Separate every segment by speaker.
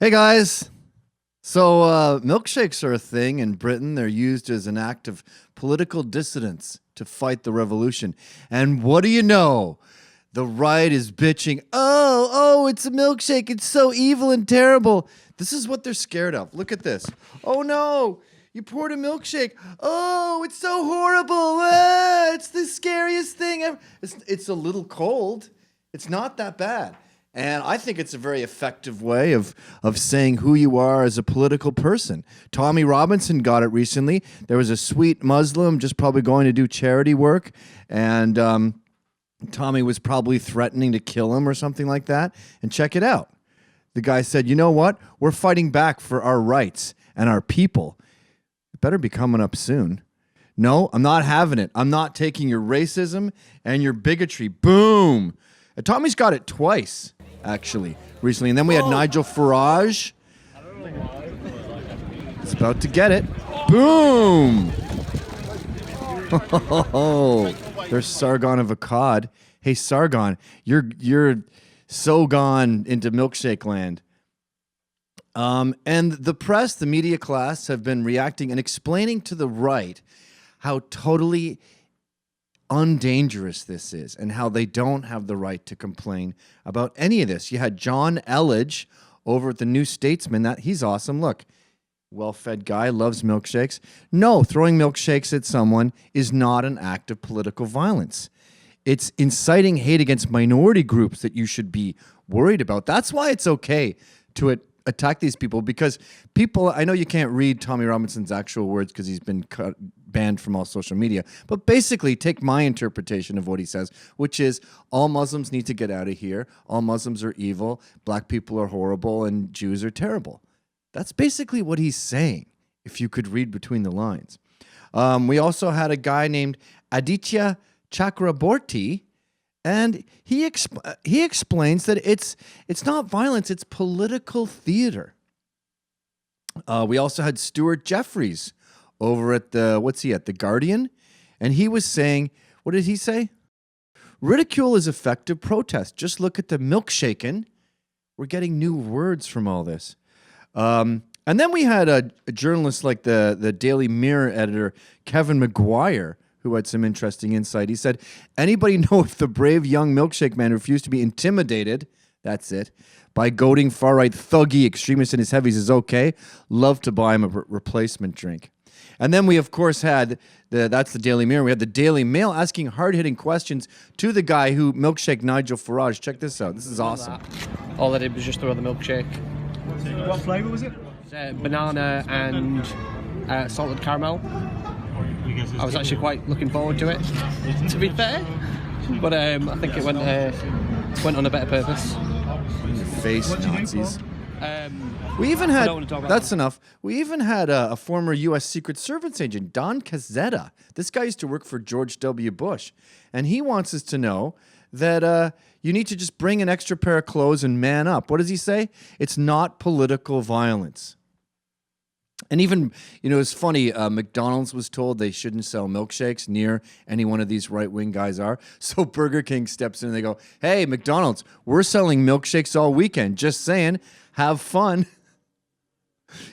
Speaker 1: Hey guys. So milkshakes are a thing in Britain. They're used as an act of political dissidence to fight the revolution. And what do you know? The right is bitching, oh, it's a milkshake. It's so evil and terrible. This is what they're scared of. Look at this. Oh no, you poured a milkshake. Oh, it's so horrible. It's the scariest thing ever. It's a little cold. It's not that bad. And I think it's a very effective way of saying who you are as a political person. Tommy Robinson got it recently. There was a sweet Muslim just probably going to do charity work, and Tommy was probably threatening to kill him or something like that. And check it out. The guy said, you know what? We're fighting back for our rights and our people. It better be coming up soon. No, I'm not having it. I'm not taking your racism and your bigotry. Boom. And Tommy's got it twice, actually, recently. And then we had Nigel Farage. He's about to get it. Boom. There's Sargon of Akkad. Hey, Sargon, you're so gone into milkshake land. And the press, the media class, have been reacting and explaining to the right how totally undangerous this is and how they don't have the right to complain about any of this. You had John Elledge over at the New Statesman. He's awesome. Look, well-fed guy, loves milkshakes. No, throwing milkshakes at someone is not an act of political violence. It's inciting hate against minority groups that you should be worried about. That's why it's okay to attack these people, because people, I know you can't read Tommy Robinson's actual words because he's been banned from all social media, but basically take my interpretation of what he says, which is all Muslims need to get out of here, all Muslims are evil, black people are horrible, and Jews are terrible. That's basically what he's saying, if you could read between the lines. We also had a guy named Aditya Chakraborty, and he explains that it's not violence, it's political theater. We also had Stuart Jeffries over at the Guardian, and he was saying, what did he say? Ridicule is effective protest. Just look at the milkshaking. We're getting new words from all this. And then we had a journalist like the Daily Mirror editor, Kevin McGuire, who had some interesting insight. He said, anybody know if the brave young milkshake man refused to be intimidated, that's it, by goading far-right thuggy extremists in his heavies is okay? Love to buy him a replacement drink. And then we, of course, had, that's the Daily Mirror, we had the Daily Mail asking hard-hitting questions to the guy who milkshake Nigel Farage. Check this out. This is awesome.
Speaker 2: All I did was just throw the milkshake.
Speaker 3: What flavour was it?
Speaker 2: Banana and salted caramel. I was actually quite looking forward to it, to be fair, but I think it went on a better purpose.
Speaker 1: In the face, Nazis. We even had, that's enough, we even had a former U.S. Secret Service agent, Don Cazzetta. This guy used to work for George W. Bush, and he wants us to know that you need to just bring an extra pair of clothes and man up. What does he say? It's not political violence. And even, it's funny, McDonald's was told they shouldn't sell milkshakes near any one of these right-wing guys are. So Burger King steps in and they go, hey, McDonald's, we're selling milkshakes all weekend. Just saying, have fun.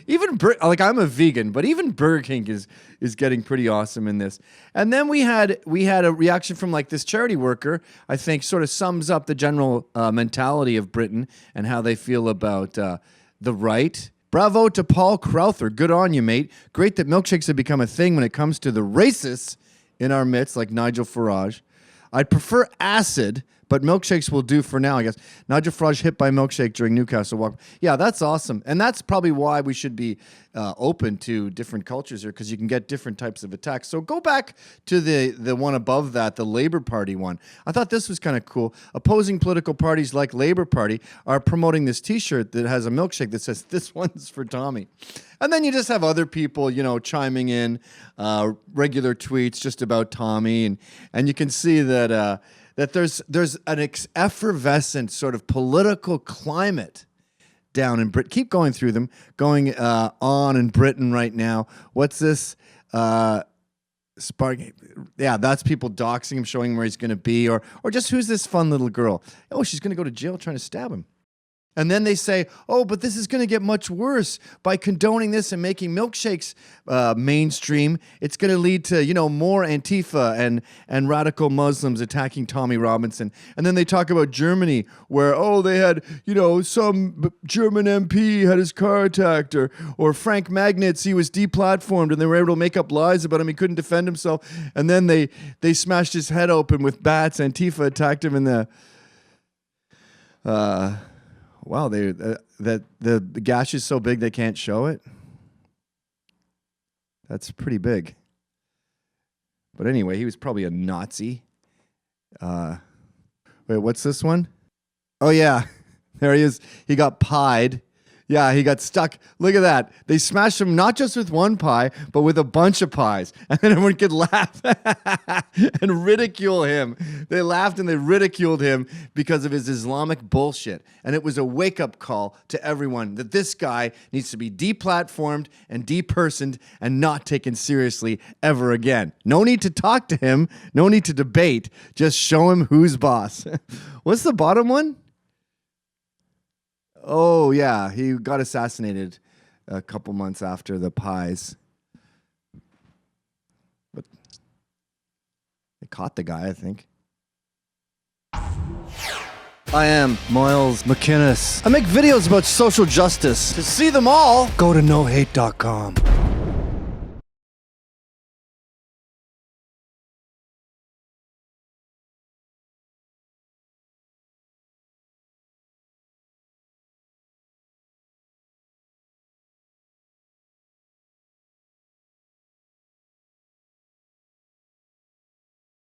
Speaker 1: Even, I'm a vegan, but even Burger King is getting pretty awesome in this. And then we had a reaction from this charity worker, I think sort of sums up the general mentality of Britain and how they feel about the right. Bravo to Paul Crowther. Good on you, mate. Great that milkshakes have become a thing when it comes to the racists in our midst, like Nigel Farage. I'd prefer acid, but milkshakes will do for now, I guess. Nigel Farage hit by milkshake during Newcastle walk. Yeah, that's awesome. And that's probably why we should be open to different cultures here, because you can get different types of attacks. So go back to the one above that, the Labour Party one. I thought this was kind of cool. Opposing political parties like Labour Party are promoting this T-shirt that has a milkshake that says, this one's for Tommy. And then you just have other people, chiming in, regular tweets just about Tommy. And you can see that that there's an effervescent sort of political climate down in Britain. Keep going through them, going on in Britain right now. What's this? Spark? Yeah, that's people doxing him, showing where he's going to be, or just who's this fun little girl? Oh, she's going to go to jail trying to stab him. And then they say, oh, but this is going to get much worse by condoning this and making milkshakes mainstream. It's going to lead to, you know, more Antifa and radical Muslims attacking Tommy Robinson. And then they talk about Germany where, oh, they had, you know, some German MP had his car attacked, or Frank Magnitz, he was deplatformed and they were able to make up lies about him. He couldn't defend himself. And then they smashed his head open with bats. Antifa attacked him in the... Wow, that the gash is so big they can't show it. That's pretty big. But anyway, he was probably a Nazi. Wait, what's this one? Oh yeah, there he is. He got pied. Yeah, he got stuck. Look at that. They smashed him not just with one pie, but with a bunch of pies. And then everyone could laugh and ridicule him. They laughed and they ridiculed him because of his Islamic bullshit. And it was a wake-up call to everyone that this guy needs to be deplatformed and depersoned and not taken seriously ever again. No need to talk to him. No need to debate. Just show him who's boss. What's the bottom one? Oh, yeah, he got assassinated a couple months after the pies. But they caught the guy, I think. I am Miles McInnes. I make videos about social justice. To see them all, go to nohate.com.